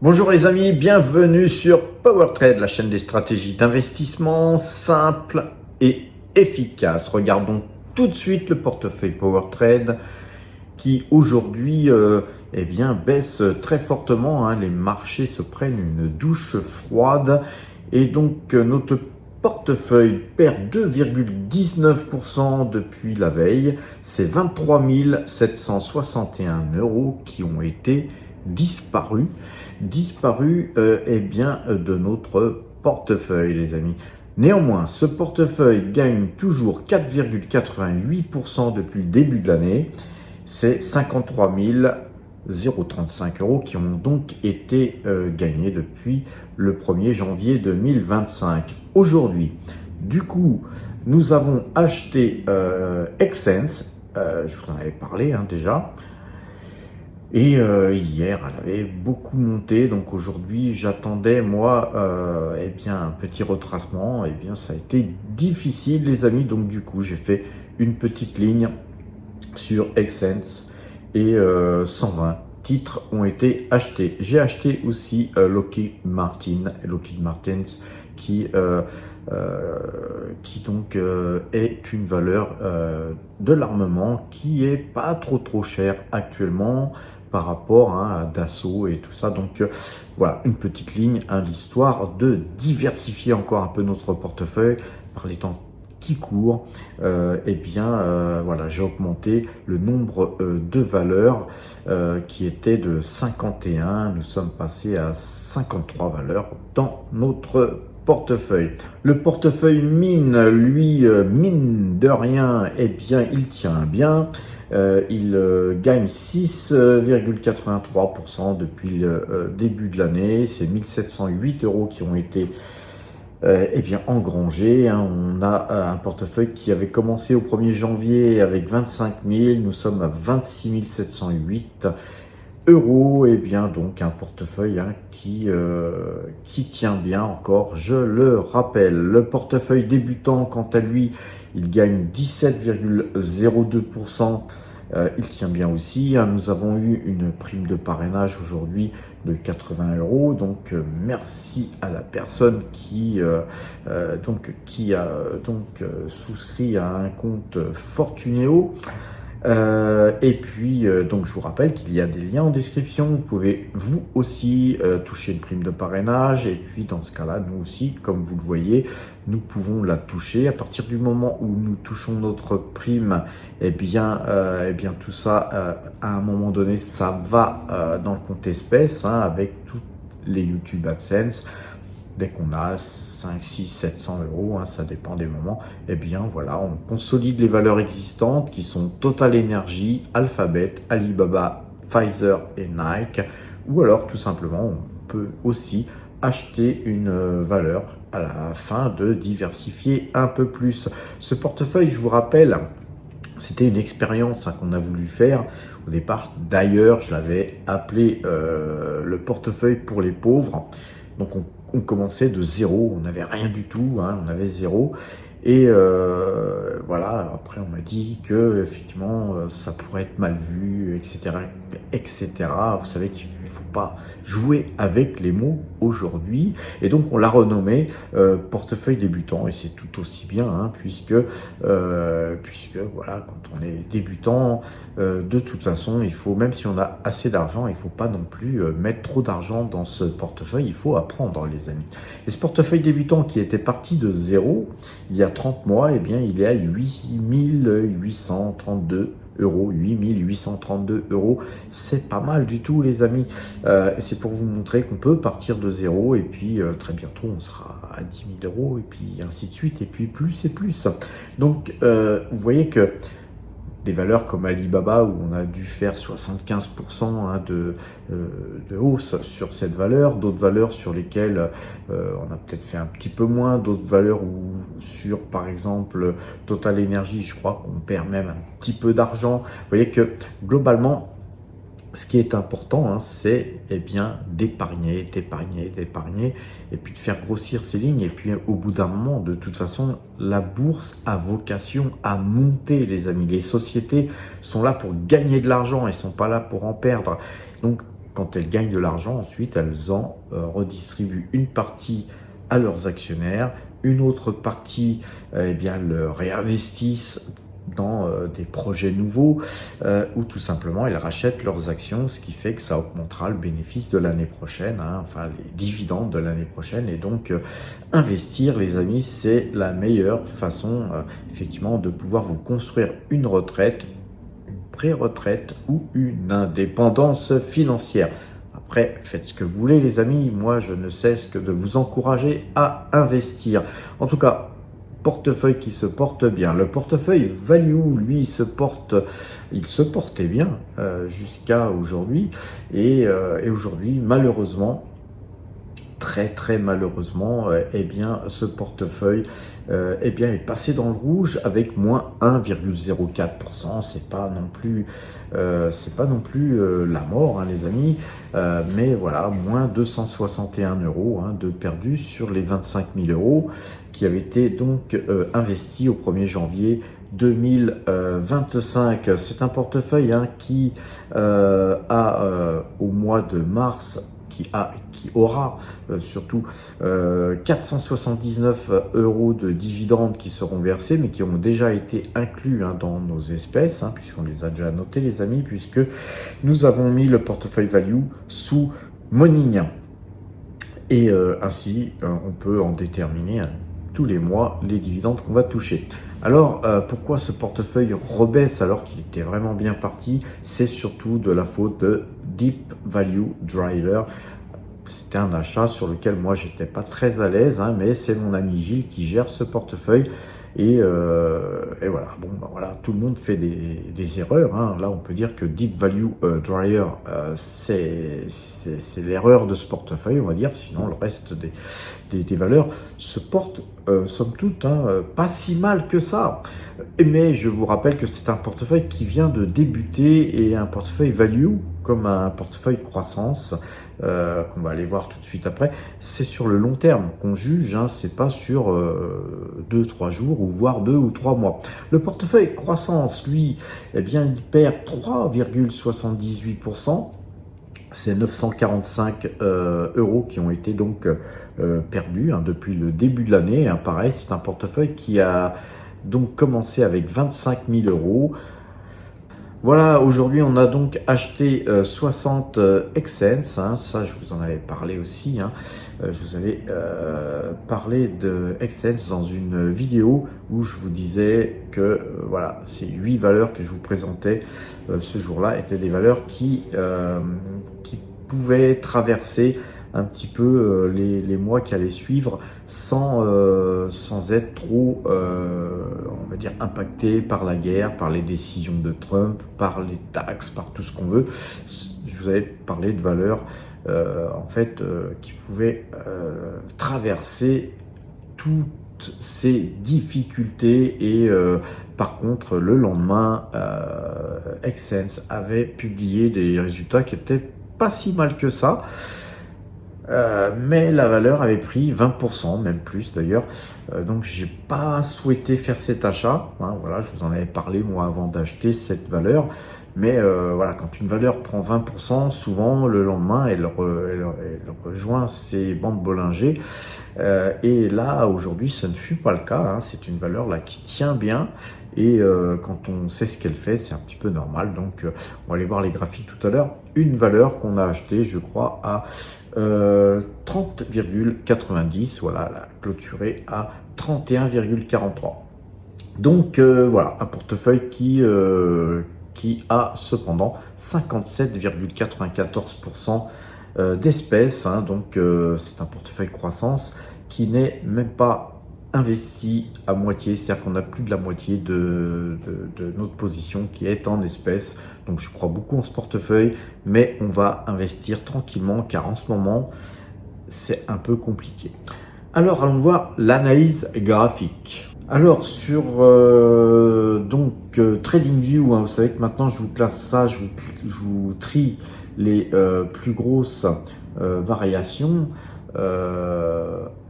Bonjour les amis, bienvenue sur PowerTrade, la chaîne des stratégies d'investissement simples et efficaces. Regardons tout de suite le portefeuille PowerTrade qui aujourd'hui baisse très fortement. Les marchés se prennent une douche froide et donc notre portefeuille perd 2,19% depuis la veille. C'est 23 761 € qui ont été disparus de notre portefeuille, les amis. Néanmoins, ce portefeuille gagne toujours 4,88% depuis le début de l'année. C'est 53 035 € qui ont donc été gagnés depuis le 1er janvier 2025. Aujourd'hui, du coup, nous avons acheté Excense, je vous en avais parlé déjà. Et hier, elle avait beaucoup monté, donc aujourd'hui, j'attendais moi un petit retracement. Ça a été difficile, les amis, donc du coup, j'ai fait une petite ligne sur Excense et 120 titres ont été achetés. J'ai acheté aussi Lockheed Martin qui donc est une valeur de l'armement qui est pas trop cher actuellement par rapport à Dassault et tout ça. Donc voilà, une petite ligne, l'histoire de diversifier encore un peu notre portefeuille par les temps qui court. Voilà, j'ai augmenté le nombre de valeurs qui était de 51. Nous sommes passés à 53 valeurs dans notre portefeuille. Le portefeuille mine, lui, mine de rien, il tient bien. Il gagne 6,83% depuis le début de l'année. C'est 1708 € qui ont été engrangés. On a un portefeuille qui avait commencé au 1er janvier avec 25 000. Nous sommes à 26 708 €. Donc un portefeuille qui tient bien encore, je le rappelle. Le portefeuille débutant, quant à lui, il gagne 17,02%. Il tient bien aussi. Nous avons eu une prime de parrainage aujourd'hui de 80 €. Donc merci à la personne qui a souscrit à un compte Fortunéo. Donc je vous rappelle qu'il y a des liens en description. Vous pouvez vous aussi toucher une prime de parrainage. Et puis dans ce cas-là, nous aussi, comme vous le voyez, nous pouvons la toucher. À partir du moment où nous touchons notre prime, tout ça, à un moment donné, ça va dans le compte espèces avec tous les YouTube AdSense. Dès qu'on a 5, 6, 700 €, ça dépend des moments, voilà, on consolide les valeurs existantes qui sont Total Energy, Alphabet, Alibaba, Pfizer et Nike. Ou alors, tout simplement, on peut aussi acheter une valeur à la fin de diversifier un peu plus. Ce portefeuille, je vous rappelle, c'était une expérience qu'on a voulu faire au départ. D'ailleurs, je l'avais appelé le portefeuille pour les pauvres. Donc, on commençait de zéro, on n'avait rien du tout, on avait zéro. Et voilà, après on m'a dit que effectivement ça pourrait être mal vu, etc. Vous savez qu'il ne faut pas jouer avec les mots aujourd'hui. Et donc on l'a renommé portefeuille débutant, et c'est tout aussi bien, puisque voilà, quand on est débutant, de toute façon, il faut, même si on a assez d'argent, il ne faut pas non plus mettre trop d'argent dans ce portefeuille. Il faut apprendre, les amis. Et ce portefeuille débutant qui était parti de zéro il y a 30 mois, il est à 8832 €, 8832 €. C'est pas mal du tout, les amis. Et c'est pour vous montrer qu'on peut partir de zéro, et puis très bientôt on sera à 10 000 €, et puis ainsi de suite, et puis plus et plus. Donc vous voyez que des valeurs comme Alibaba, où on a dû faire 75% de hausse sur cette valeur, d'autres valeurs sur lesquelles on a peut-être fait un petit peu moins, d'autres valeurs où sur, par exemple, Total Energy, je crois qu'on perd même un petit peu d'argent. Vous voyez que globalement, ce qui est important, c'est d'épargner, et puis de faire grossir ces lignes. Et puis au bout d'un moment, de toute façon, la bourse a vocation à monter, les amis. Les sociétés sont là pour gagner de l'argent, elles ne sont pas là pour en perdre. Donc quand elles gagnent de l'argent, ensuite elles en redistribuent une partie à leurs actionnaires, une autre partie eh bien, le réinvestissent dans des projets nouveaux ou tout simplement elles rachètent leurs actions, ce qui fait que ça augmentera le bénéfice de l'année prochaine, hein, enfin les dividendes de l'année prochaine. Et donc investir, les amis, c'est la meilleure façon effectivement de pouvoir vous construire une retraite, une pré-retraite ou une indépendance financière. Après, faites ce que vous voulez, les amis. Moi, je ne cesse que de vous encourager à investir. En tout cas, portefeuille qui se porte bien. Le portefeuille value, lui, il se portait bien jusqu'à aujourd'hui. Et aujourd'hui, malheureusement, très malheureusement, eh bien, ce portefeuille eh bien, est passé dans le rouge avec moins 1,04%. C'est pas non plus la mort, hein, les amis, mais voilà, moins 261 € hein, de perdu sur les 25 000 € qui avaient été donc investis au 1er janvier 2025. C'est un portefeuille hein, qui au mois de mars qui aura surtout 479 € de dividendes qui seront versés, mais qui ont déjà été inclus hein, dans nos espèces, hein, puisqu'on les a déjà notés, les amis, puisque nous avons mis le portefeuille value sous Monignan. Et ainsi, on peut en déterminer tous les mois les dividendes qu'on va toucher. Alors, pourquoi ce portefeuille rebaisse alors qu'il était vraiment bien parti? C'est surtout de la faute de Deep Value Driver. C'était un achat sur lequel moi j'étais pas très à l'aise, hein, mais c'est mon ami Gilles qui gère ce portefeuille. Et voilà, bon, ben voilà, tout le monde fait des erreurs. Hein. Là, on peut dire que Deep Value Driver, c'est l'erreur de ce portefeuille, on va dire. Sinon, le reste des valeurs se portent, somme toute, hein, pas si mal que ça. Mais je vous rappelle que c'est un portefeuille qui vient de débuter et un portefeuille value, comme un portefeuille croissance, qu'on va aller voir tout de suite après, c'est sur le long terme qu'on juge, hein, c'est pas sur 2-3 jours ou voire 2 ou 3 mois. Le portefeuille croissance, lui, eh bien, il perd 3,78%. C'est 945 € qui ont été donc perdus hein, depuis le début de l'année. Hein, pareil, c'est un portefeuille qui a donc commencé avec 25 000 €. Voilà, aujourd'hui on a donc acheté 60 Xsense, hein, ça je vous en avais parlé aussi, hein. Je vous avais parlé de Xsense dans une vidéo où je vous disais que voilà, ces 8 valeurs que je vous présentais ce jour-là étaient des valeurs qui pouvaient traverser un petit peu les mois qui allaient suivre sans être trop, on va dire, impacté par la guerre, par les décisions de Trump, par les taxes, par tout ce qu'on veut. Je vous avais parlé de valeurs en fait qui pouvaient traverser toutes ces difficultés et par contre le lendemain Xsense avait publié des résultats qui étaient pas si mal que ça. Mais la valeur avait pris 20%, même plus d'ailleurs. Donc j'ai pas souhaité faire cet achat. Hein, voilà, je vous en avais parlé moi avant d'acheter cette valeur. Mais voilà, quand une valeur prend 20%, souvent le lendemain elle rejoint ses bandes Bollinger. Et là aujourd'hui, ce ne fut pas le cas. Hein, c'est une valeur là qui tient bien. Et quand on sait ce qu'elle fait, c'est un petit peu normal. Donc on va aller voir les graphiques tout à l'heure. Une valeur qu'on a achetée, je crois, à 30,90, voilà, elle a clôturé à 31,43. Donc voilà, un portefeuille qui a cependant 57,94% d'espèces, hein, donc c'est un portefeuille croissance qui n'est même pas investi à moitié, c'est-à-dire qu'on a plus de la moitié de notre position qui est en espèces. Donc je crois beaucoup en ce portefeuille, mais on va investir tranquillement car en ce moment c'est un peu compliqué. Alors allons voir l'analyse graphique. Alors sur TradingView, hein, vous savez que maintenant je vous classe ça, je vous trie les plus grosses variations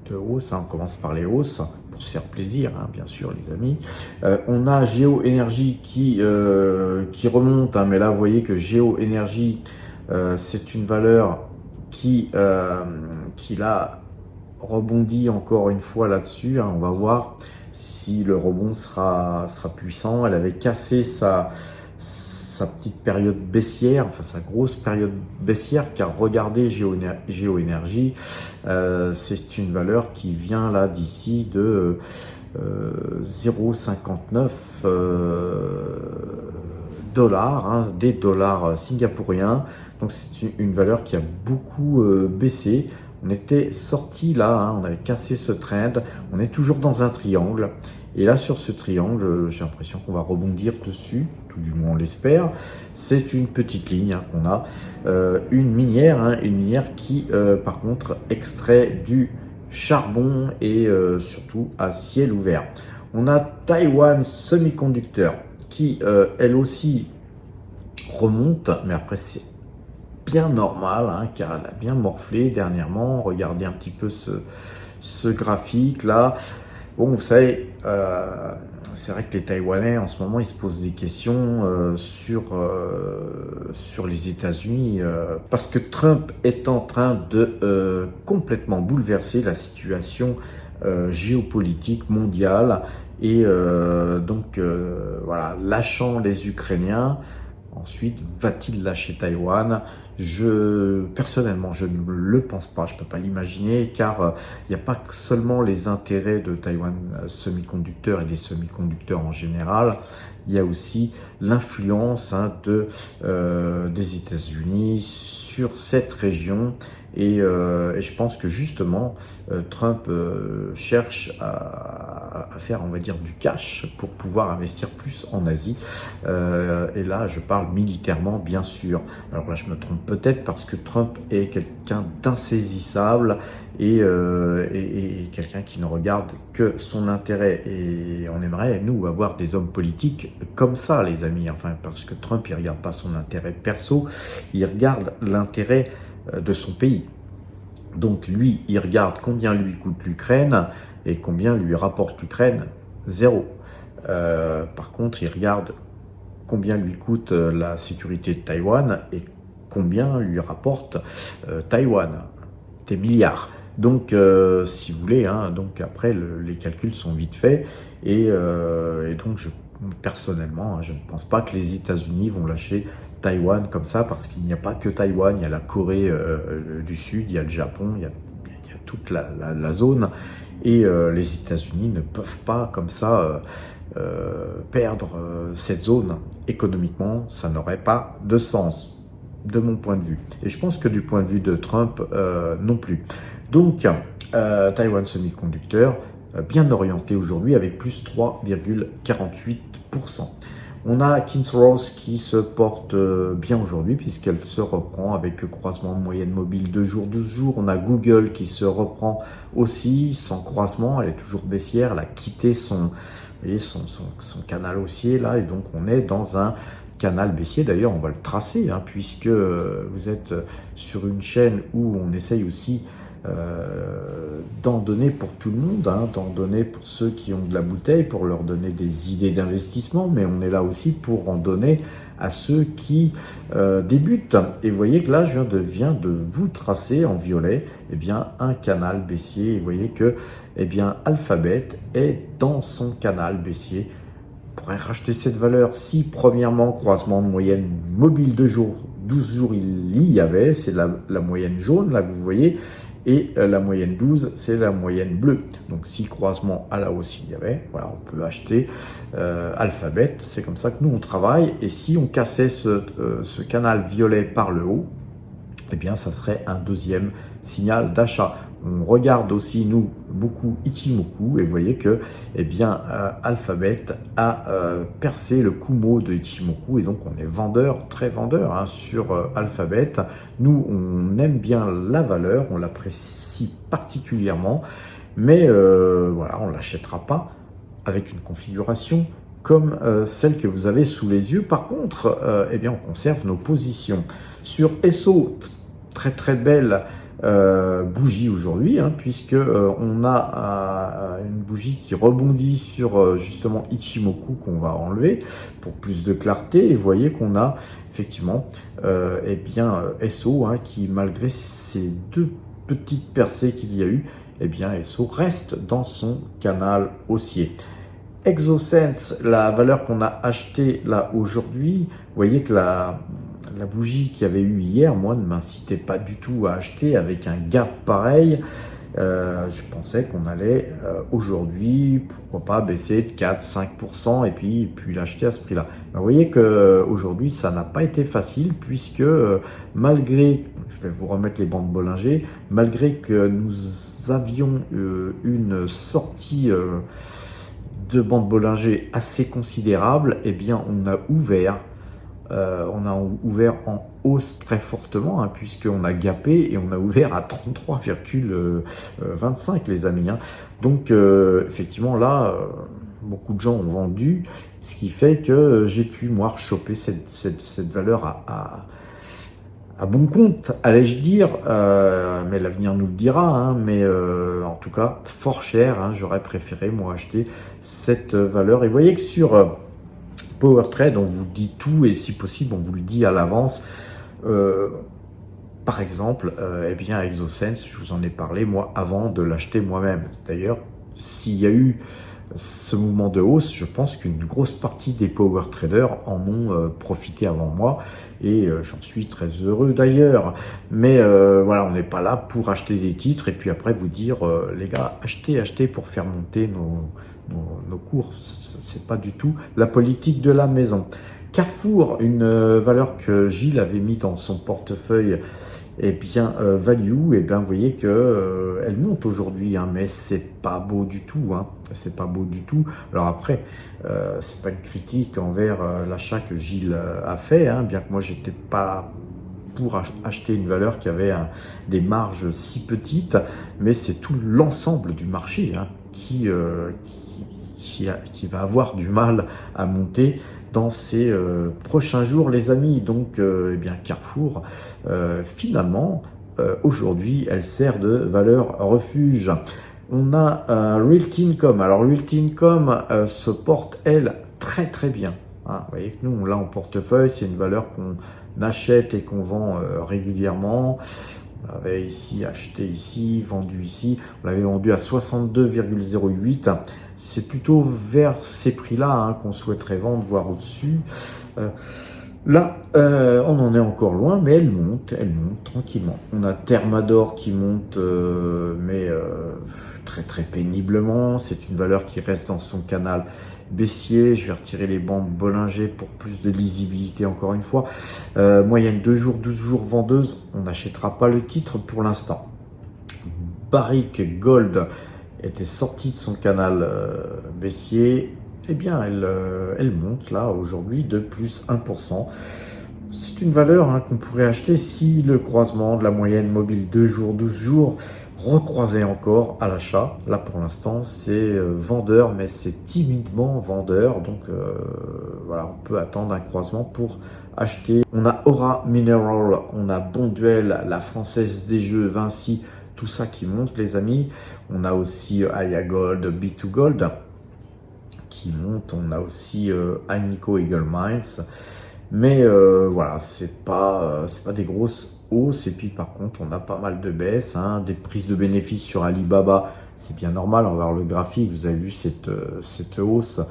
de hausse, hein, on commence par les hausses pour se faire plaisir, hein, bien sûr les amis. On a Géo Énergie qui remonte, hein, mais là vous voyez que Géo Énergie C'est une valeur qui là rebondit encore une fois là-dessus. On va voir si le rebond sera puissant. Elle avait cassé sa petite période baissière, enfin sa grosse période baissière, car regardez Géoénergie, c'est une valeur qui vient là d'ici de 0,59 dollars, hein, des dollars singapouriens. Donc c'est une valeur qui a beaucoup baissé. On était sorti là, hein, on avait cassé ce trend, on est toujours dans un triangle. Et là, sur ce triangle, j'ai l'impression qu'on va rebondir dessus, tout du moins on l'espère. C'est une petite ligne hein, qu'on a, une minière qui, par contre, extrait du charbon et surtout à ciel ouvert. On a Taiwan Semiconductor qui, elle aussi, remonte, mais après c'est bien normal, hein, car elle a bien morflé dernièrement. Regardez un petit peu ce graphique là. Bon, vous savez, c'est vrai que les Taïwanais en ce moment ils se posent des questions sur les États-Unis parce que Trump est en train de complètement bouleverser la situation géopolitique mondiale et donc lâchant les Ukrainiens. Ensuite, va-t-il lâcher Taïwan? Personnellement, je ne le pense pas, je ne peux pas l'imaginer, car il n'y a pas seulement les intérêts de Taiwan Semiconductor et des semi-conducteurs en général, il y a aussi l'influence des États-Unis sur cette région. Et je pense que justement, Trump cherche à faire, on va dire, du cash pour pouvoir investir plus en Asie. Et là, je parle militairement, bien sûr. Alors là, je me trompe peut-être parce que Trump est quelqu'un d'insaisissable et quelqu'un qui ne regarde que son intérêt. Et on aimerait, nous, avoir des hommes politiques comme ça, les amis. Enfin, parce que Trump, il ne regarde pas son intérêt perso, il regarde l'intérêt de son pays. Donc lui, il regarde combien lui coûte l'Ukraine et combien lui rapporte l'Ukraine, zéro. Par contre, il regarde combien lui coûte la sécurité de Taïwan et combien lui rapporte Taïwan, des milliards. Donc, si vous voulez, hein, donc après, les calculs sont vite faits et donc, personnellement, hein, je ne pense pas que les États-Unis vont lâcher Taïwan comme ça, parce qu'il n'y a pas que Taïwan, il y a la Corée du Sud, il y a le Japon, il y a toute la zone, et les États-Unis ne peuvent pas comme ça perdre cette zone. Économiquement, ça n'aurait pas de sens, de mon point de vue. Et je pense que du point de vue de Trump, non plus. Donc, Taiwan Semiconductor, bien orienté aujourd'hui avec plus 3,48%. On a Kinross qui se porte bien aujourd'hui puisqu'elle se reprend avec croisement de moyenne mobile 2 jours, 12 jours. On a Google qui se reprend aussi sans croisement, elle est toujours baissière, elle a quitté son canal haussier là et donc on est dans un canal baissier. D'ailleurs, on va le tracer hein, puisque vous êtes sur une chaîne où on essaye aussi d'en donner pour tout le monde, hein, d'en donner pour ceux qui ont de la bouteille, pour leur donner des idées d'investissement, mais on est là aussi pour en donner à ceux qui débutent. Et vous voyez que là, je viens de vous tracer en violet un canal baissier. Et vous voyez que Alphabet est dans son canal baissier. On pourrait racheter cette valeur si, premièrement, croisement de moyenne mobile 2 jours, 12 jours, il y avait, c'est la moyenne jaune, là, que vous voyez, et la moyenne 12, c'est la moyenne bleue. Donc, si croisement à la hausse il y avait, voilà, on peut acheter Alphabet. C'est comme ça que nous, on travaille. Et si on cassait ce canal violet par le haut, ça serait un deuxième signal d'achat. On regarde aussi, nous, beaucoup Ichimoku et vous voyez que Alphabet a percé le Kumo de Ichimoku et donc on est vendeur, très vendeur hein, sur Alphabet. Nous, on aime bien la valeur, on l'apprécie particulièrement, mais on ne l'achètera pas avec une configuration comme celle que vous avez sous les yeux. Par contre, on conserve nos positions. Sur SO, très très belle bougie aujourd'hui, hein, puisque on a une bougie qui rebondit sur justement Ichimoku qu'on va enlever pour plus de clarté. Et vous voyez qu'on a effectivement eh bien, SO, hein, qui malgré ces deux petites percées qu'il y a eu, eh bien SO reste dans son canal haussier. Exosense, la valeur qu'on a achetée là aujourd'hui, vous voyez que la bougie qu'il y avait eu hier, moi, ne m'incitait pas du tout à acheter avec un gap pareil. Je pensais qu'on allait aujourd'hui, pourquoi pas, baisser de 4-5% et puis l'acheter à ce prix-là. Vous voyez qu'aujourd'hui, ça n'a pas été facile puisque malgré, je vais vous remettre les bandes Bollinger, malgré que nous avions une sortie de bandes Bollinger assez considérable, eh bien, on a ouvert en hausse très fortement, hein, puisqu'on a gapé et on a ouvert à 33,25 les amis. Hein. Donc effectivement là, beaucoup de gens ont vendu, ce qui fait que j'ai pu moi rechoper cette valeur à bon compte, allais-je dire, mais l'avenir nous le dira, hein, mais en tout cas fort cher, hein, j'aurais préféré moi acheter cette valeur. Et vous voyez que sur PowerTrade, on vous dit tout et si possible, on vous le dit à l'avance. Par exemple, eh bien Exosense, je vous en ai parlé moi avant de l'acheter moi-même. D'ailleurs, s'il y a eu ce mouvement de hausse, je pense qu'une grosse partie des power traders en ont profité avant moi et j'en suis très heureux d'ailleurs. Mais voilà, on n'est pas là pour acheter des titres et puis après vous dire les gars, achetez pour faire monter nos cours. C'est pas du tout la politique de la maison. Carrefour, une valeur que Gilles avait mis dans son portefeuille, eh bien value, eh bien vous voyez que elle monte aujourd'hui, hein, mais c'est pas beau du tout, hein, c'est pas beau du tout. Alors après, c'est pas une critique envers l'achat que Gilles a fait, hein, bien que moi j'étais pas pour acheter une valeur qui avait des marges si petites, mais c'est tout l'ensemble du marché, hein, qui va avoir du mal à monter dans ces prochains jours, les amis. Donc, eh bien, Carrefour, finalement, aujourd'hui, elle sert de valeur refuge. On a Realty Income. Alors, Realty Income se porte, elle, très très bien. Hein, vous voyez que nous, on l'a en portefeuille, c'est une valeur qu'on achète et qu'on vend régulièrement. On l'avait ici acheté ici, vendu ici. On l'avait vendu à 62,08. C'est plutôt vers ces prix-là, hein, qu'on souhaiterait vendre, voire au-dessus. Là, on en est encore loin, mais elle monte tranquillement. On a Thermador qui monte, mais très très péniblement. C'est une valeur qui reste dans son canal baissier. Je vais retirer les bandes Bollinger pour plus de lisibilité encore une fois. Moyenne 2 jours, 12 jours vendeuse. On n'achètera pas le titre pour l'instant. Barrick Gold était sortie de son canal baissier. Eh bien, elle monte là aujourd'hui de plus 1%. C'est une valeur, hein, qu'on pourrait acheter si le croisement de la moyenne mobile 2 jours, 12 jours recroisait encore à l'achat. Là, pour l'instant, c'est vendeur, mais c'est timidement vendeur. Donc, voilà, on peut attendre un croisement pour acheter. On a Aura Mineral, on a Bonduel, la Française des Jeux, Vinci, tout ça qui monte, les amis. On a aussi Aya Gold, B2Gold qui monte. On a aussi Agnico Eagle Mines. Mais voilà, c'est pas des grosses hausses. Et puis par contre, on a pas mal de baisses, hein, des prises de bénéfices sur Alibaba. C'est bien normal, on va voir le graphique. Vous avez vu cette hausse.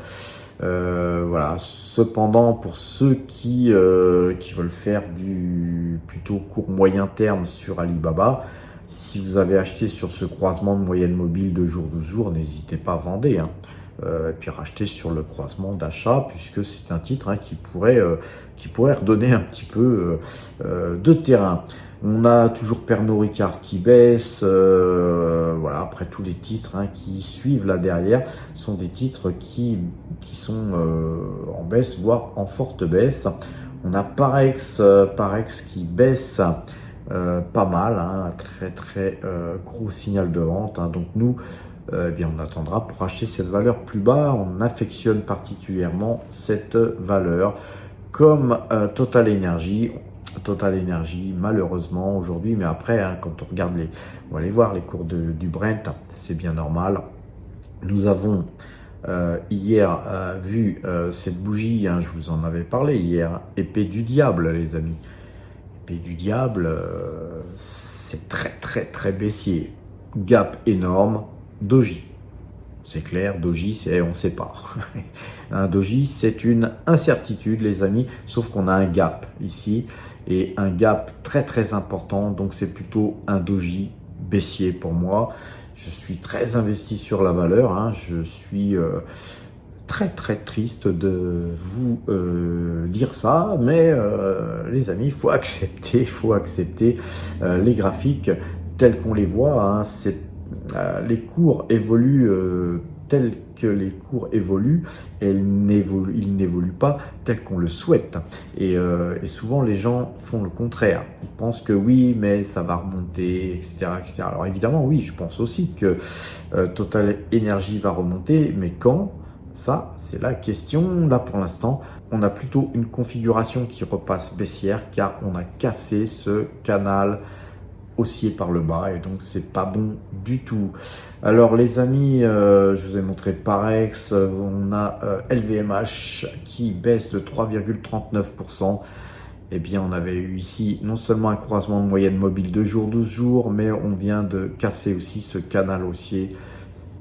Voilà. Cependant, pour ceux qui veulent faire du plutôt court moyen terme sur Alibaba, si vous avez acheté sur ce croisement de moyenne mobile de jour 12 jours, n'hésitez pas à vendre, hein. Et puis racheter sur le croisement d'achat, puisque c'est un titre, hein, qui pourrait redonner un petit peu de terrain. On a toujours Pernod Ricard qui baisse. Voilà, après tous les titres, hein, qui suivent là derrière sont des titres qui sont en baisse, voire en forte baisse. On a Parex qui baisse pas mal, hein, un très très gros signal de vente, hein. Donc nous, eh bien, on attendra pour acheter cette valeur plus bas. On affectionne particulièrement cette valeur. Comme Total Energy, Total Energy, malheureusement aujourd'hui, mais après, hein, quand on regarde on va aller voir les cours du Brent, c'est bien normal. Nous avons hier vu cette bougie, hein, je vous en avais parlé hier, épée du diable, les amis. Épée du diable, c'est très très très baissier. Gap énorme, doji. C'est clair, doji, on ne sait pas. Un doji, c'est une incertitude, les amis, sauf qu'on a un gap ici, et un gap très très important, donc c'est plutôt un doji baissier pour moi. Je suis très investi sur la valeur, hein. Je suis très très triste de vous dire ça, mais les amis, il faut accepter les graphiques tels qu'on les voit, hein. Les cours évoluent tels que les cours évoluent, et ils n'évoluent pas tels qu'on le souhaite. Et souvent, les gens font le contraire. Ils pensent que oui, mais ça va remonter, etc., etc. Alors évidemment, oui, je pense aussi que Total Energy va remonter, mais quand? Ça, c'est la question. Là, pour l'instant, on a plutôt une configuration qui repasse baissière, car on a cassé ce canal haussier par le bas, et donc c'est pas bon du tout. Alors les amis, je vous ai montré Parex, on a LVMH qui baisse de 3,39%. Eh bien, on avait eu ici non seulement un croisement de moyenne mobile de jour, 12 jours, mais on vient de casser aussi ce canal haussier.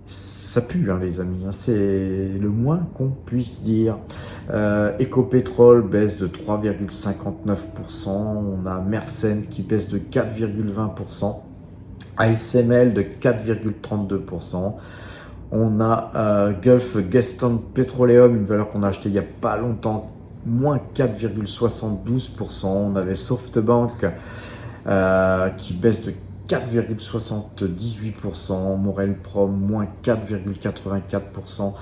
Ça pue, hein, les amis, hein, c'est le moins qu'on puisse dire. Ecopétrol baisse de 3,59%. On a Mersen qui baisse de 4,20%. ASML de 4,32%. On a Gulf Gaston Petroleum, une valeur qu'on a achetée il n'y a pas longtemps, moins 4,72%. On avait SoftBank qui baisse de 4,78%, Morel Prom moins 4,84%.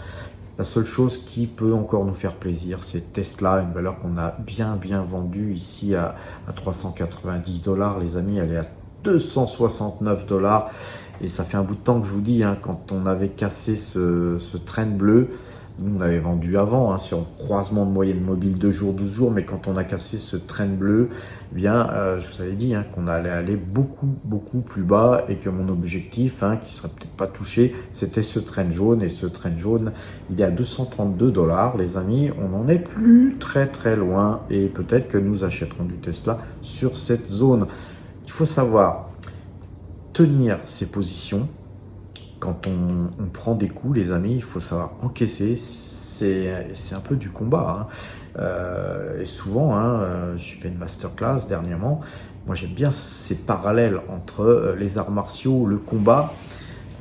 La seule chose qui peut encore nous faire plaisir, c'est Tesla, une valeur qu'on a bien vendue ici à 390$. Les amis, elle est à 269$. Et ça fait un bout de temps que je vous dis, hein, quand on avait cassé ce trend bleu, nous on avait vendu avant, hein, sur un croisement de moyenne mobile 2 jours, 12 jours, mais quand on a cassé ce trend bleu, eh bien, je vous avais dit, hein, qu'on allait aller beaucoup plus bas, et que mon objectif, hein, qui serait peut-être pas touché, c'était ce trend jaune, et ce trend jaune, il est à 232$, les amis, on n'en est plus très loin, et peut-être que nous achèterons du Tesla sur cette zone. Il faut savoir tenir ses positions. Quand on prend des coups, les amis, il faut savoir encaisser. C'est un peu du combat, hein. Et souvent, hein, j'ai fait une masterclass dernièrement. Moi, j'aime bien ces parallèles entre les arts martiaux, le combat,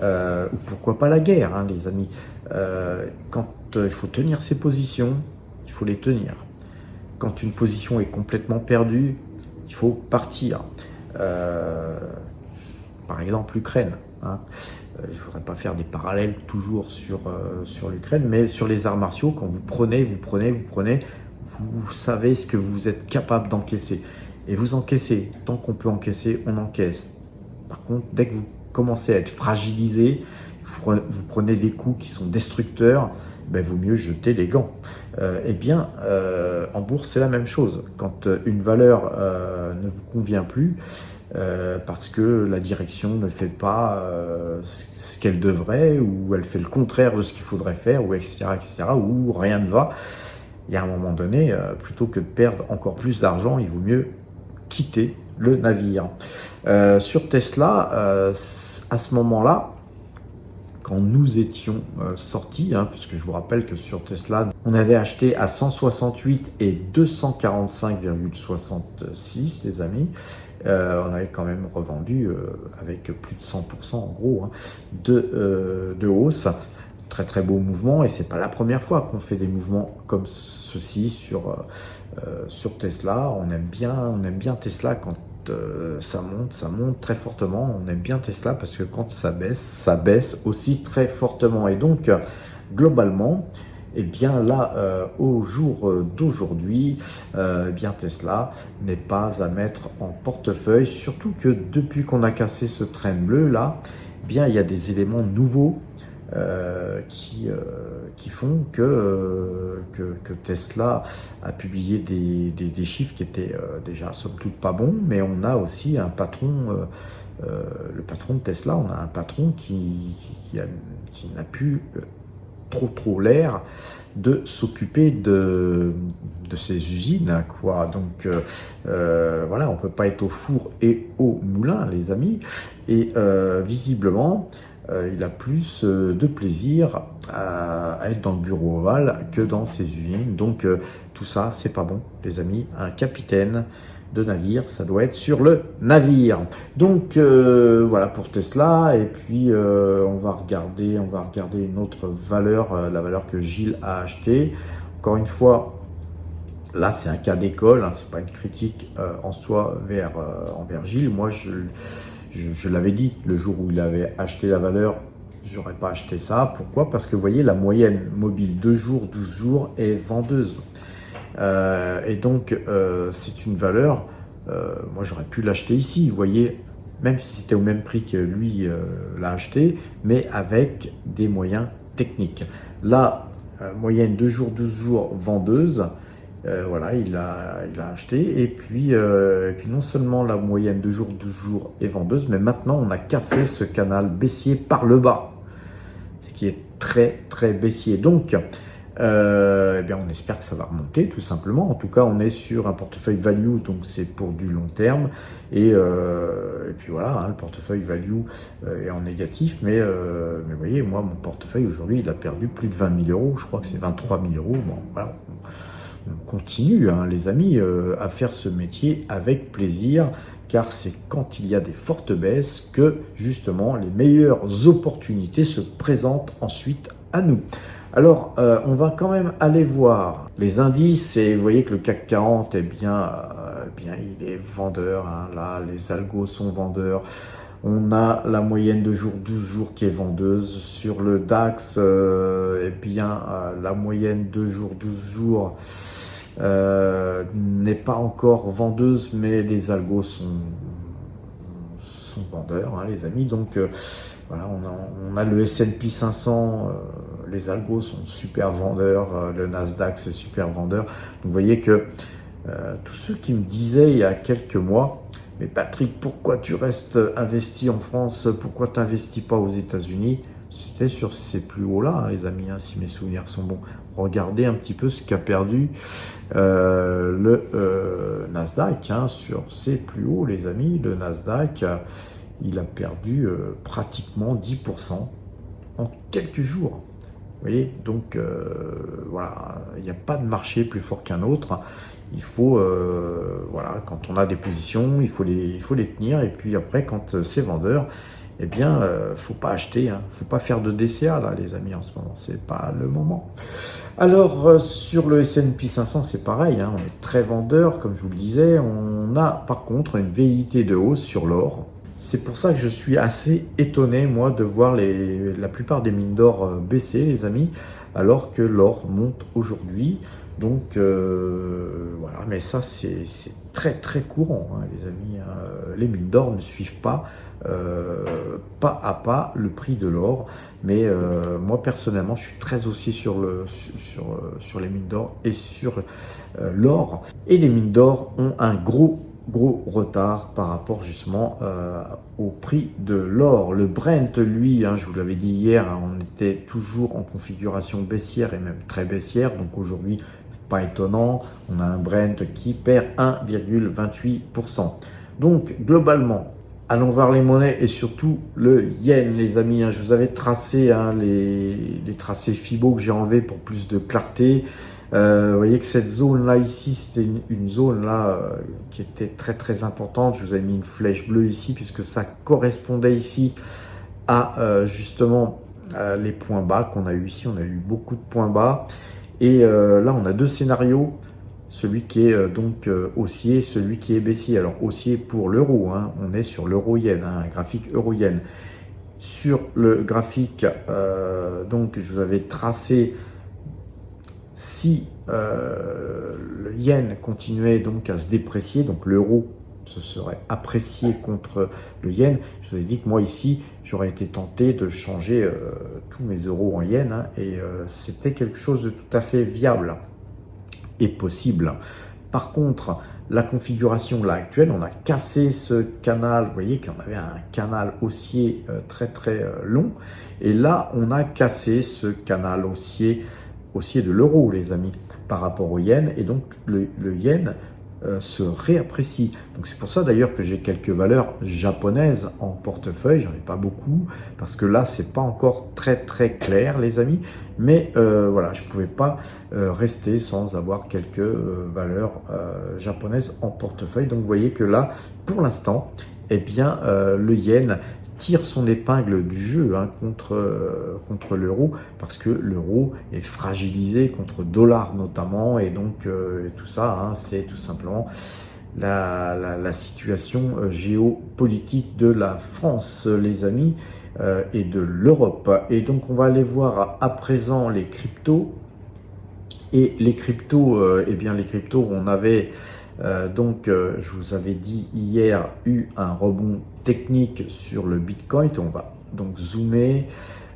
ou pourquoi pas la guerre, hein, les amis. Quand il faut tenir ses positions, il faut les tenir. Quand une position est complètement perdue, il faut partir. Par exemple, l'Ukraine, hein. Je ne voudrais pas faire des parallèles toujours sur l'Ukraine, mais sur les arts martiaux, quand vous prenez, vous savez ce que vous êtes capable d'encaisser. Et vous encaissez. Tant qu'on peut encaisser, on encaisse. Par contre, dès que vous commencez à être fragilisé, vous prenez des coups qui sont destructeurs, ben, vaut mieux jeter les gants. Eh bien, en bourse, c'est la même chose. Quand une valeur ne vous convient plus, parce que la direction ne fait pas ce qu'elle devrait, ou elle fait le contraire de ce qu'il faudrait faire, ou etc., ou rien ne va. Il y a un moment donné, plutôt que de perdre encore plus d'argent, il vaut mieux quitter le navire. Sur Tesla, à ce moment-là, quand nous étions sortis, hein, parce que je vous rappelle que sur Tesla, on avait acheté à 168 et 245,66, les amis. On avait quand même revendu avec plus de 100% en gros, hein, de hausse. Très beau mouvement, et c'est pas la première fois qu'on fait des mouvements comme ceci sur Tesla. On aime bien Tesla quand ça monte très fortement. On aime bien Tesla parce que quand ça baisse aussi très fortement. Et donc globalement, et bien là, au jour d'aujourd'hui, bien Tesla n'est pas à mettre en portefeuille, surtout que depuis qu'on a cassé ce trend bleu là, bien il y a des éléments nouveaux qui font que Tesla a publié des chiffres qui étaient déjà somme toute pas bons, mais on a aussi un patron, le patron de Tesla, on a un patron qui n'a plus trop l'air de s'occuper de ces usines, hein, quoi. Donc voilà, on peut pas être au four et au moulin, les amis, et visiblement il a plus de plaisir à être dans le bureau ovale que dans ses usines. Donc tout ça, c'est pas bon, les amis. Un capitaine de navire, ça doit être sur le navire. Donc voilà pour Tesla. Et puis on va regarder une autre valeur, la valeur que Gilles a achetée. Encore une fois, là c'est un cas d'école, hein, c'est pas une critique en soi envers Gilles. Moi je l'avais dit, le jour où il avait acheté la valeur, j'aurais pas acheté ça. Pourquoi? Parce que vous voyez, la moyenne mobile 2 jours, 12 jours est vendeuse. Et donc, c'est une valeur, moi j'aurais pu l'acheter ici, vous voyez, même si c'était au même prix que lui l'a acheté, mais avec des moyens techniques. Là, moyenne 2 jours, 12 jours vendeuse. Voilà, il a acheté. Et puis non seulement la moyenne de jours, 12 jours est vendeuse, mais maintenant on a cassé ce canal baissier par le bas, ce qui est très baissier. Donc, eh bien, on espère que ça va remonter tout simplement. En tout cas, on est sur un portefeuille value, donc c'est pour du long terme. Et puis voilà, hein, le portefeuille value est en négatif, mais vous voyez, moi, mon portefeuille aujourd'hui, il a perdu plus de 20 000 euros. Je crois que c'est 23 000 euros. Bon, voilà. On continue, hein, les amis, à faire ce métier avec plaisir, car c'est quand il y a des fortes baisses que, justement, les meilleures opportunités se présentent ensuite à nous. Alors, on va quand même aller voir les indices, et vous voyez que le CAC 40, eh bien, il est vendeur, hein, là, les algos sont vendeurs. On a la moyenne de jours 12 jours qui est vendeuse. Sur le DAX, eh bien, la moyenne de jours 12 jours n'est pas encore vendeuse, mais les algos sont vendeurs, hein, les amis. Donc, voilà, on a le S&P 500, les algos sont super vendeurs, le Nasdaq c'est super vendeur. Donc, vous voyez que tous ceux qui me disaient il y a quelques mois, mais Patrick, pourquoi tu restes investi en France? Pourquoi tu n'investis pas aux États-Unis? C'était sur ces plus hauts-là, hein, les amis, hein, si mes souvenirs sont bons. Regardez un petit peu ce qu'a perdu le Nasdaq, hein, sur ces plus hauts, les amis. Le Nasdaq, il a perdu pratiquement 10% en quelques jours. Vous voyez, donc voilà, il n'y a pas de marché plus fort qu'un autre. Il faut, voilà, quand on a des positions, il faut les tenir. Et puis après, quand c'est vendeur, eh bien, faut pas acheter, hein. Faut pas faire de DCA là, les amis, en ce moment. C'est pas le moment. Alors sur le S&P 500, c'est pareil, hein. On est très vendeur, comme je vous le disais. On a par contre une velléité de hausse sur l'or. C'est pour ça que je suis assez étonné, moi, de voir la plupart des mines d'or baisser, les amis, alors que l'or monte aujourd'hui. Donc, voilà, mais ça, c'est très courant, hein, les amis. Les mines d'or ne suivent pas à pas le prix de l'or. Mais moi, personnellement, je suis très haussier sur les mines d'or et sur l'or. Et les mines d'or ont un gros retard par rapport justement au prix de l'or. Le Brent, lui, hein, je vous l'avais dit hier, hein, on était toujours en configuration baissière et même très baissière. Donc aujourd'hui, pas étonnant, on a un Brent qui perd 1,28%. Donc globalement, allons voir les monnaies et surtout le yen, les amis. Hein. Je vous avais tracé hein, les tracés Fibo que j'ai enlevés pour plus de clarté. Vous voyez que cette zone là ici, c'était une zone là qui était très importante. Je vous ai mis une flèche bleue ici puisque ça correspondait ici à justement les points bas qu'on a eu ici. On a eu beaucoup de points bas et là on a deux scénarios, celui qui est donc haussier, celui qui est baissier. Alors haussier pour l'euro, hein. On est sur l'euro-yen, hein, un graphique euro-yen. Sur le graphique, donc je vous avais tracé si le yen continuait donc à se déprécier, donc l'euro se serait apprécié contre le yen. Je vous ai dit que moi ici, j'aurais été tenté de changer tous mes euros en yens, hein, et c'était quelque chose de tout à fait viable et possible. Par contre, la configuration là actuelle, on a cassé ce canal, vous voyez qu'on avait un canal haussier très long, et là on a cassé ce canal haussier de l'euro, les amis, par rapport au yen, et donc le yen se réapprécie. Donc c'est pour ça d'ailleurs que j'ai quelques valeurs japonaises en portefeuille, j'en ai pas beaucoup, parce que là c'est pas encore très clair, les amis, mais voilà, je pouvais pas rester sans avoir quelques valeurs japonaises en portefeuille. Donc vous voyez que là, pour l'instant, eh bien le yen tire son épingle du jeu, hein, contre l'euro, parce que l'euro est fragilisé contre le dollar notamment, et donc tout ça, hein, c'est tout simplement la situation géopolitique de la France, les amis, et de l'Europe. Et donc on va aller voir à présent les cryptos. Et les cryptos, eh bien les cryptos, on avait je vous avais dit hier, eu un rebond technique sur le Bitcoin. On va donc zoomer.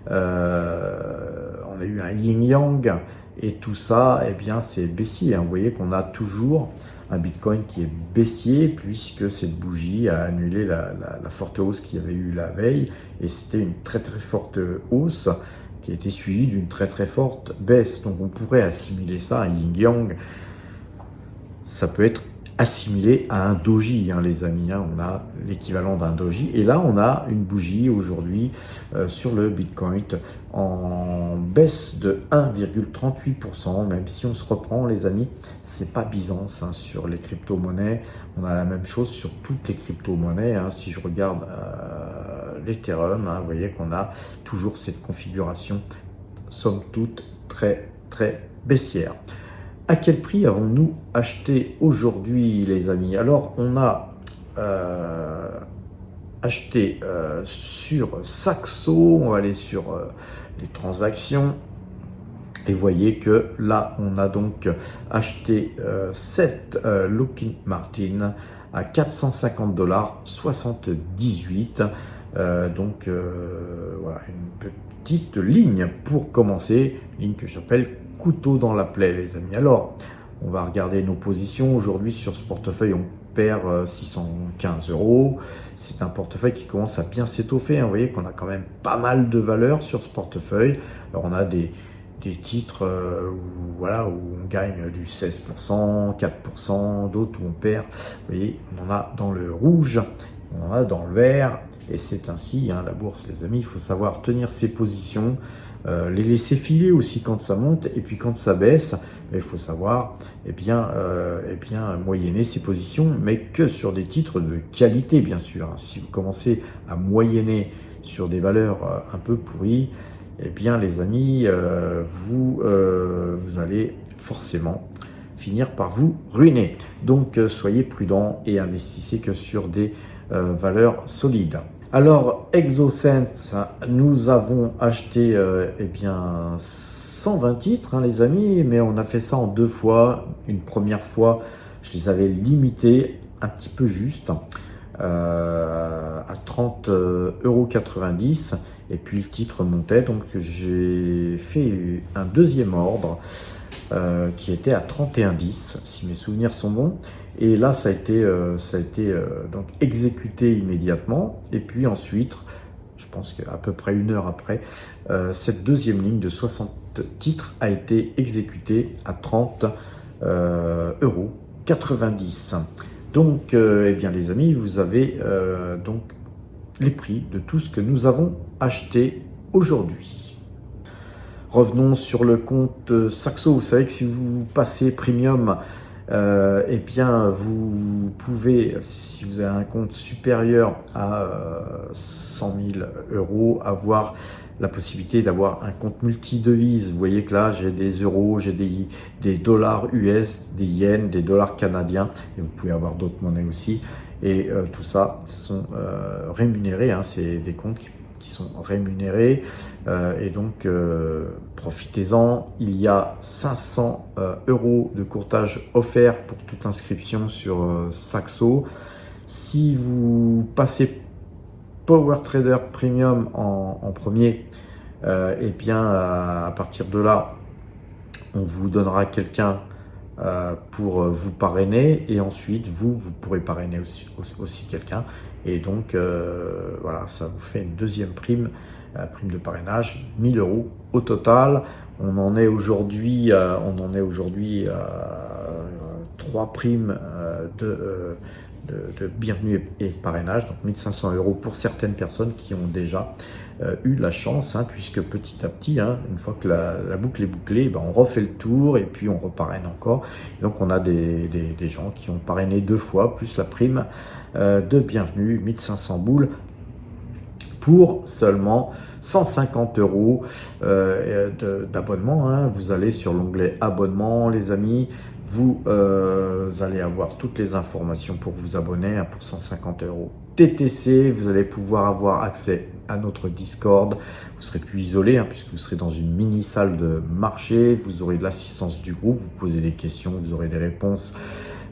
On a eu un yin-yang, et tout ça, eh bien, c'est baissier, hein. Vous voyez qu'on a toujours un Bitcoin qui est baissier, puisque cette bougie a annulé la forte hausse qu'il y avait eu la veille, et c'était une très forte hausse qui a été suivie d'une très forte baisse. Donc on pourrait assimiler ça à un yin-yang. Ça peut être assimilé à un doji, hein, les amis, hein. On a l'équivalent d'un doji, et là on a une bougie aujourd'hui sur le Bitcoin en baisse de 1,38%. Même si on se reprend, les amis, c'est pas Byzance, hein, sur les crypto-monnaies. On a la même chose sur toutes les crypto-monnaies, hein. Si je regarde l'Ethereum, hein, vous voyez qu'on a toujours cette configuration, somme toute, très baissière. À quel prix avons-nous acheté aujourd'hui, les amis? Alors, on a acheté sur Saxo. On va aller sur les transactions. Et vous voyez que là, on a donc acheté 7 Lockheed Martin à 450,78 $. Voilà, une petite ligne pour commencer, ligne que j'appelle couteau dans la plaie, les amis. Alors, on va regarder nos positions. Aujourd'hui, sur ce portefeuille, on perd 615 €. C'est un portefeuille qui commence à bien s'étoffer, hein. Vous voyez qu'on a quand même pas mal de valeurs sur ce portefeuille. Alors, on a des titres où on gagne du 16%, 4%, d'autres où on perd. Vous voyez, on en a dans le rouge, on en a dans le vert, et c'est ainsi, hein, la bourse, les amis. Il faut savoir tenir ses positions, les laisser filer aussi quand ça monte, et puis quand ça baisse, il faut savoir moyenner ses positions, mais que sur des titres de qualité, bien sûr, hein. Si vous commencez à moyenner sur des valeurs un peu pourries, eh bien les amis, vous allez forcément finir par vous ruiner. Donc soyez prudents et investissez que sur des valeurs solides. Alors Exocent, nous avons acheté 120 titres, hein, les amis, mais on a fait ça en deux fois. Une première fois, je les avais limités un petit peu juste à 30,90 €, et puis le titre montait, donc j'ai fait un deuxième ordre qui était à 31,10 €, si mes souvenirs sont bons. Et là, ça a été donc exécuté immédiatement. Et puis ensuite, je pense qu'à peu près une heure après, cette deuxième ligne de 60 titres a été exécutée à 30,90 €. Donc, les amis, vous avez donc les prix de tout ce que nous avons acheté aujourd'hui. Revenons sur le compte Saxo. Vous savez que si vous passez premium, vous pouvez, si vous avez un compte supérieur à 100 000 €, avoir la possibilité d'avoir un compte multi-devises. Vous voyez que là, j'ai des euros, j'ai des dollars US, des yens, des dollars canadiens, et vous pouvez avoir d'autres monnaies aussi. Et tout ça sont rémunérés, hein. C'est des comptes qui sont rémunérés, et donc profitez-en. Il y a 500 € de courtage offert pour toute inscription sur Saxo. Si vous passez Power Trader Premium en premier, et bien à partir de là, on vous donnera quelqu'un pour vous parrainer, et ensuite vous pourrez parrainer aussi quelqu'un, et donc voilà, ça vous fait une deuxième prime, prime de parrainage, 1000 € au total. On en est aujourd'hui à 3 primes de bienvenue et parrainage, donc 1500 € pour certaines personnes qui ont déjà eu la chance, puisque petit à petit, une fois que la boucle est bouclée, on refait le tour et puis on reparraine encore. Et donc on a des gens qui ont parrainé 2 fois, plus la prime de bienvenue, 1500 boules, pour seulement 150 € d'abonnement. Vous allez sur l'onglet abonnement, les amis. Vous allez avoir toutes les informations pour vous abonner pour 150 € TTC. Vous allez pouvoir avoir accès à notre Discord. Vous serez plus isolé puisque vous serez dans une mini salle de marché. Vous aurez de l'assistance du groupe. Vous posez des questions, vous aurez des réponses.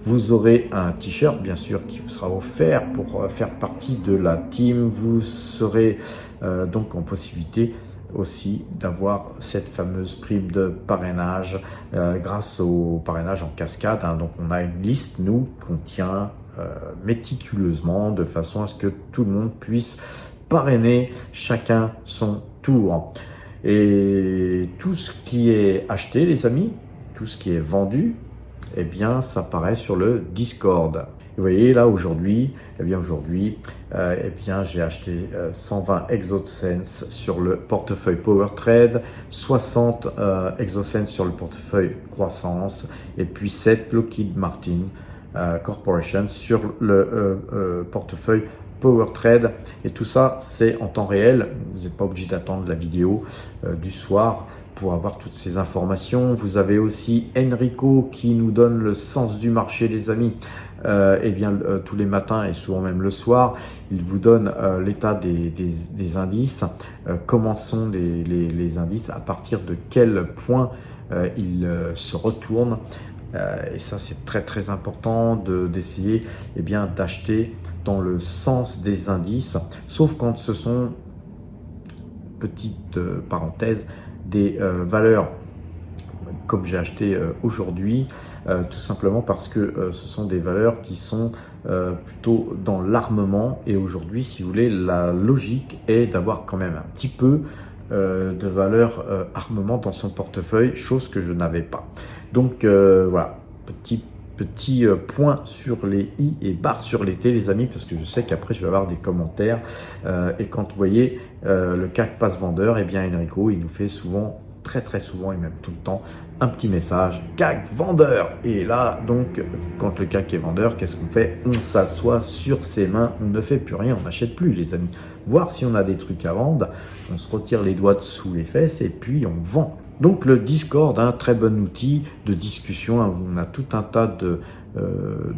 Vous aurez un t-shirt, bien sûr, qui vous sera offert pour faire partie de la team. Vous serez donc en possibilité aussi d'avoir cette fameuse prime de parrainage grâce au parrainage en cascade. Donc on a une liste, nous, qu'on tient méticuleusement de façon à ce que tout le monde puisse parrainer chacun son tour. Et tout ce qui est acheté, les amis, tout ce qui est vendu, eh bien, ça apparaît sur le Discord. Vous voyez là aujourd'hui, j'ai acheté 120 ExoSense sur le portefeuille Power Trade, 60 ExoSense sur le portefeuille Croissance, et puis 7 Lockheed Martin Corporation sur le portefeuille Power Trade. Et tout ça, c'est en temps réel. Vous n'êtes pas obligé d'attendre la vidéo du soir pour avoir toutes ces informations. Vous avez aussi Enrico qui nous donne le sens du marché, les amis. Tous les matins et souvent même le soir, il vous donne l'état des indices, comment sont les indices, à partir de quel point ils se retournent. Et ça, c'est très très important d'essayer d'acheter dans le sens des indices, sauf quand ce sont, petite parenthèse, des valeurs comme j'ai acheté aujourd'hui, tout simplement parce que ce sont des valeurs qui sont plutôt dans l'armement. Et aujourd'hui, si vous voulez, la logique est d'avoir quand même un petit peu de valeur armement dans son portefeuille, chose que je n'avais pas. Donc voilà, petit point sur les i et barre sur les t, les amis, parce que je sais qu'après je vais avoir des commentaires. Et quand vous voyez le CAC passe vendeur, Enrico, il nous fait souvent, très souvent et même tout le temps, un petit message CAC vendeur. Et là, donc, quand le CAC est vendeur, qu'est-ce qu'on fait? On s'assoit sur ses mains, on ne fait plus rien, on n'achète plus, les amis. Voir si on a des trucs à vendre, on se retire les doigts dessous les fesses et puis on vend. Donc le Discord, un très bon outil de discussion. On a tout un tas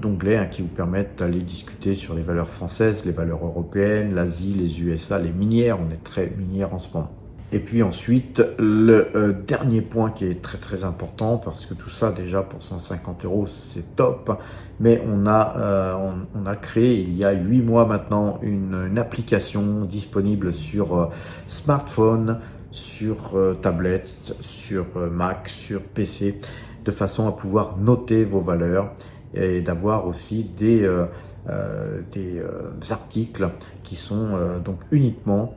d'onglets qui vous permettent d'aller discuter sur les valeurs françaises, les valeurs européennes, l'Asie, les USA, les minières. On est très minière en ce moment. Et puis ensuite, le dernier point qui est très très important, parce que tout ça déjà pour 150 €, c'est top. Mais on a créé il y a 8 mois maintenant une application disponible sur smartphone, sur tablette, sur Mac, sur PC, de façon à pouvoir noter vos valeurs et d'avoir aussi des articles qui sont donc uniquement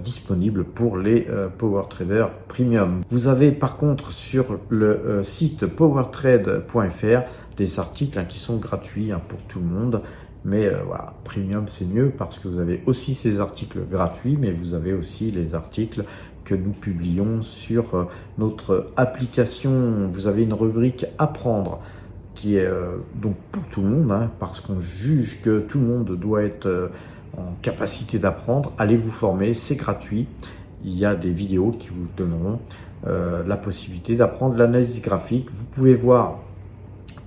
disponibles pour les Power Traders Premium. Vous avez par contre sur le site powertrade.fr des articles qui sont gratuits pour tout le monde. Mais voilà, Premium c'est mieux parce que vous avez aussi ces articles gratuits, mais vous avez aussi les articles que nous publions sur notre application. Vous avez une rubrique apprendre qui est donc pour tout le monde, parce qu'on juge que tout le monde doit être en capacité d'apprendre. Allez vous former, c'est gratuit. Il y a des vidéos qui vous donneront la possibilité d'apprendre l'analyse graphique. Vous pouvez voir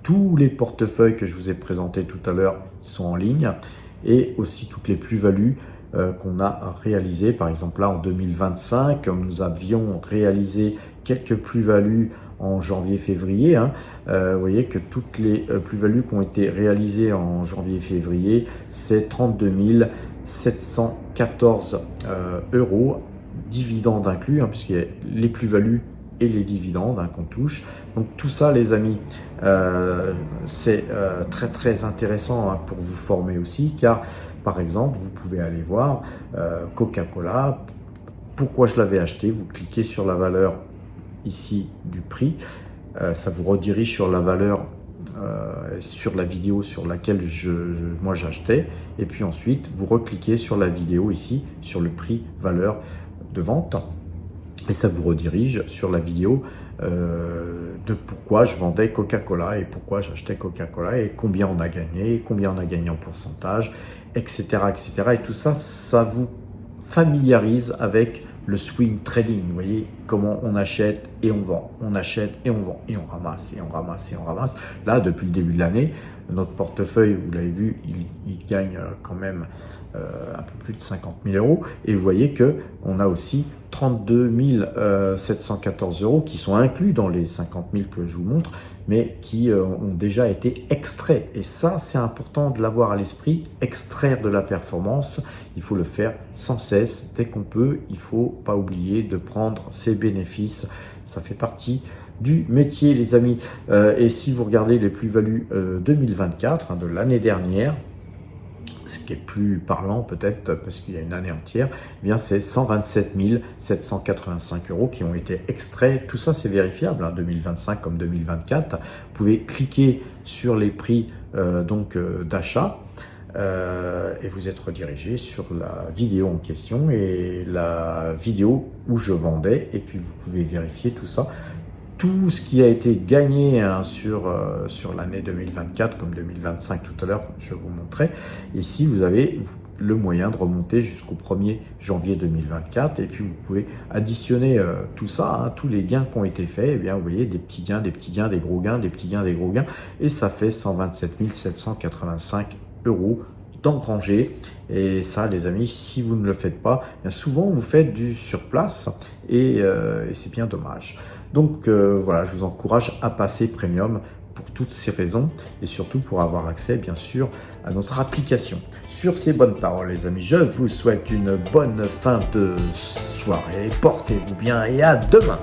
tous les portefeuilles que je vous ai présentés tout à l'heure, sont en ligne, et aussi toutes les plus-values qu'on a réalisées. Par exemple là en 2025, nous avions réalisé quelques plus-values en janvier-février. Hein. Vous voyez que toutes les plus-values qui ont été réalisées en janvier-février, c'est 32 714 euros, dividendes inclus, hein, puisqu'il y a les plus-values et les dividendes hein, qu'on touche. Donc tout ça les amis, c'est très très intéressant hein, pour vous former aussi, car par exemple vous pouvez aller voir Coca-Cola, pourquoi je l'avais acheté, vous cliquez sur la valeur ici du prix, ça vous redirige sur la valeur sur la vidéo sur laquelle moi j'achetais, et puis ensuite vous recliquez sur la vidéo ici sur le prix valeur de vente, et ça vous redirige sur la vidéo de pourquoi je vendais Coca-Cola et pourquoi j'achetais Coca-Cola et combien on a gagné, en pourcentage, etc., etc. Et tout ça, ça vous familiarise avec le swing trading. Vous voyez comment on achète et on vend, on achète et on vend, et on ramasse, et on ramasse, et on ramasse. Là, depuis le début de l'année, notre portefeuille, vous l'avez vu, il gagne quand même un peu plus de 50 000 euros. Et vous voyez qu'on a aussi 32 714 euros qui sont inclus dans les 50 000 que je vous montre, mais qui ont déjà été extraits. Et ça, c'est important de l'avoir à l'esprit. Extraire de la performance, il faut le faire sans cesse. Dès qu'on peut, il ne faut pas oublier de prendre ses bénéfices. Ça fait partie du métier, les amis. Et si vous regardez les plus-values 2024, hein, de l'année dernière, ce qui est plus parlant peut-être parce qu'il y a une année entière, eh bien c'est 127 785 euros qui ont été extraits. Tout ça c'est vérifiable, hein, 2025 comme 2024. Vous pouvez cliquer sur les prix d'achat et vous êtes redirigé sur la vidéo en question et la vidéo où je vendais, et puis vous pouvez vérifier tout ça. Tout ce qui a été gagné hein, sur l'année 2024 comme 2025 tout à l'heure, je vous montrais. Ici, vous avez le moyen de remonter jusqu'au 1er janvier 2024. Et puis, vous pouvez additionner tout ça, hein, tous les gains qui ont été faits. Eh bien, vous voyez, des petits gains, des gros gains, des petits gains, des gros gains. Et ça fait 127 785 euros d'engranger. Et ça, les amis, si vous ne le faites pas, bien souvent, vous faites du surplace et c'est bien dommage. Donc voilà, je vous encourage à passer premium pour toutes ces raisons et surtout pour avoir accès bien sûr à notre application. Sur ces bonnes paroles les amis, je vous souhaite une bonne fin de soirée, portez-vous bien et à demain.